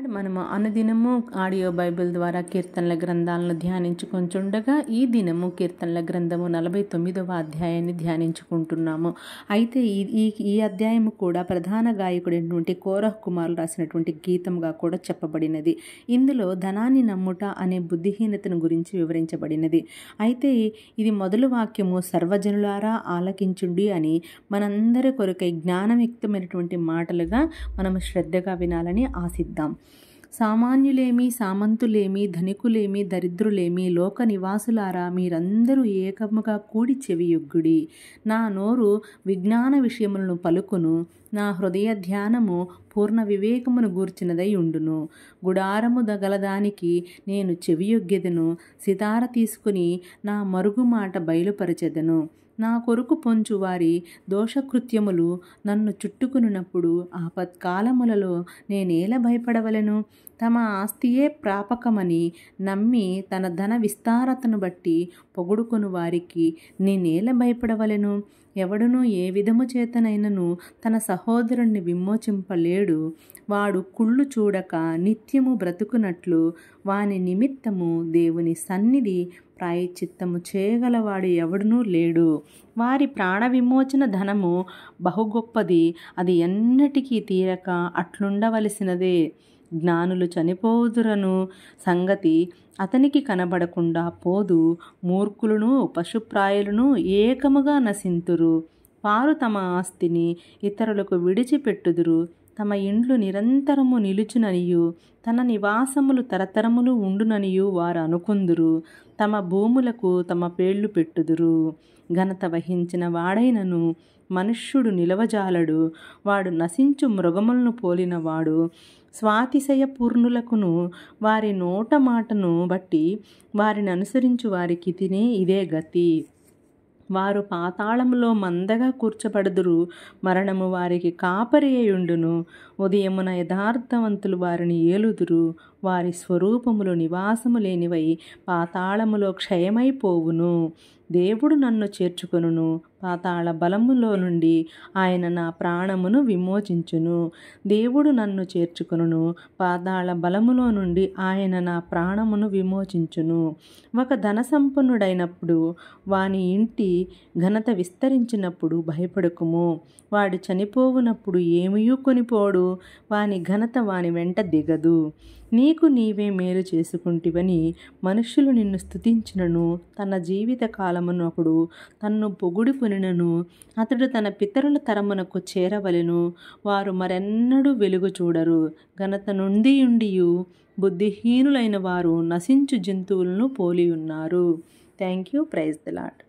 మనము అనుదినము audio Bible ద్వారా కీర్తనల గ్రంథాలను ధ్యానించుకొంచుండగా ఈ దినము కీర్తనల గ్రంథము 49వ అధ్యాయాన్ని ధ్యానించుకుంటున్నాము. అయితే ఈ అధ్యాయము కూడా ప్రధాన గాయకుడైనటువంటి కోరహ్ కుమారులు రాసినటువంటి గీతంగా కూడా చెప్పబడినది. ఇందులో ధనాన్ని నమ్ముట అనే బుద్ధిహీనతను గురించి వివరించబడినది. అయితే ఇది మొదలు వాక్యము సర్వజనులారా ఆలకించుండి అని మనందరి కొరకై జ్ఞానయుక్తమైనటువంటి మాటలుగా మనము శ్రద్ధగా వినాలని ఆశిద్దాం. సామాన్యులేమి, సామంతులేమి, ధనికులేమి, దరిద్రులేమి, లోక నివాసులారా మీరందరూ ఏకముగా కూడి చెవియొగ్గుడి. నా నోరు విజ్ఞాన విషయములను పలుకును, నా హృదయ ధ్యానము పూర్ణ వివేకమును గూర్చినదై ఉండును. గుడారము దగలదానికి నేను చెవియొగ్గెదను, సితార తీసుకుని నా మరుగు మాట బయలుపరచెదను. నా కొరకు పొంచు వారి దోషకృత్యములు నన్ను చుట్టుకున్నప్పుడు ఆపత్కాలములలో నేనేల భయపడవలెను? తమ ఆస్తియే ప్రాపకమని నమ్మి తన ధన విస్తారతను బట్టి పొగుడుకొను వారికి నేనేల భయపడవలెను? ఎవడునూ ఏ విధము చేతనైనను తన సహోదరుణ్ణి విమోచింపలేడు. వాడు కుళ్ళు చూడక నిత్యము బ్రతుకునట్లు వాని నిమిత్తము దేవుని సన్నిధి ప్రాయశ్చిత్తము చేయగలవాడు ఎవడునూ లేడు. వారి ప్రాణ విమోచన ధనము బహు గొప్పది, అది ఎన్నటికీ తీరక అట్లుండవలసినదే. జ్ఞానులు చనిపోదురను సంగతి అతనికి కనబడకుండా పోదు. మూర్ఖులను పశుప్రాయులను ఏకముగా నశింతురు. వారు తమ ఆస్తిని ఇతరులకు విడిచిపెట్టుదురు. తమ ఇండ్లు నిరంతరము నిలుచుననియు తన నివాసములు తరతరములు ఉండుననియు వారు అనుకుందురు. తమ భూములకు తమ పేర్లు పెట్టుదురు. ఘనత వహించిన వాడైనను మనుష్యుడు నిలవజాలడు. వాడు నశించు మృగములను పోలినవాడు. స్వాతిశయ పూర్ణులకును వారి నోట మాటను బట్టి వారిని అనుసరించు వారికి ఇదే గతి. వారు పాతాళములో మందగా కూర్చబడుదురు. మరణము వారికి కాపరి అయుండును. ఉదయమున యథార్థవంతులు వారిని ఏలుదురు. వారి స్వరూపములు నివాసము లేనివై పాతాళములో క్షయమైపోవును. దేవుడు నన్ను చేర్చుకొనును. పాతాళ బలములో నుండి ఆయన నా ప్రాణమును విమోచించును. దేవుడు నన్ను చేర్చుకొనును. పాతాళ బలములో నుండి ఆయన నా ప్రాణమును విమోచించును. ఒక ధన సంపన్నుడైనప్పుడు వాని ఇంటి ఘనత విస్తరించినప్పుడు భయపడకుము. వాడు చనిపోవునప్పుడు ఏమీయూ కొనిపోడు. వాని ఘనత వాని వెంట దిగదు. నీకు నీవే మేలు చేసుకుంటివని మనుష్యులు నిన్ను స్తుతించినను తన జీవిత కాలమునప్పుడు తన్ను పొగుడుకొనినను అతడు తన పితరుల తరమునకు చేరవలెను. వారు మరెన్నడూ వెలుగు చూడరు. ఘనత నుండియుండియు బుద్ధిహీనులైన వారు నశించు జంతువులను పోలి ఉన్నారు. Thank you. Praise the lord.